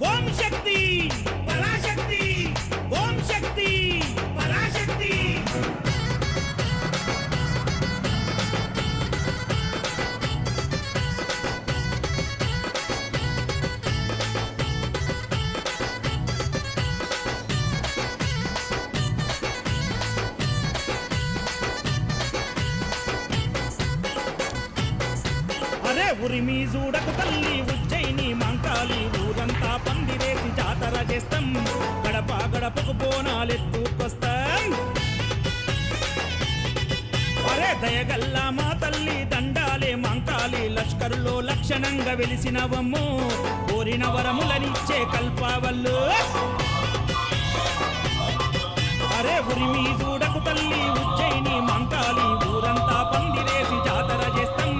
ఓం శక్తి పరాశక్తి, ఓం శక్తి పరాశక్తి. అరే ఉరిమి చూడకు తల్లి ఉజ్జయిని మంకాలి, ఊరంతా పందిరేసి జాతర చేస్తాం, గడప గడపకు బోనాలెత్తుకొస్తాం. అరే దయగల్లా మా తల్లి దండాలే మంకాలి, లష్కరులో లక్షణంగా వెలిసినవమ్ము, కోరిన వరములనిచ్చే కల్పావల్లు. అరే ఉరిమి చూడకు తల్లి ఉజ్జయిని మంకాలి, ఊరంతా పందిరేసి జాతర చేస్తాం,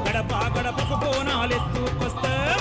గడప గడపకు బోనాలెత్తుకొస్తాం.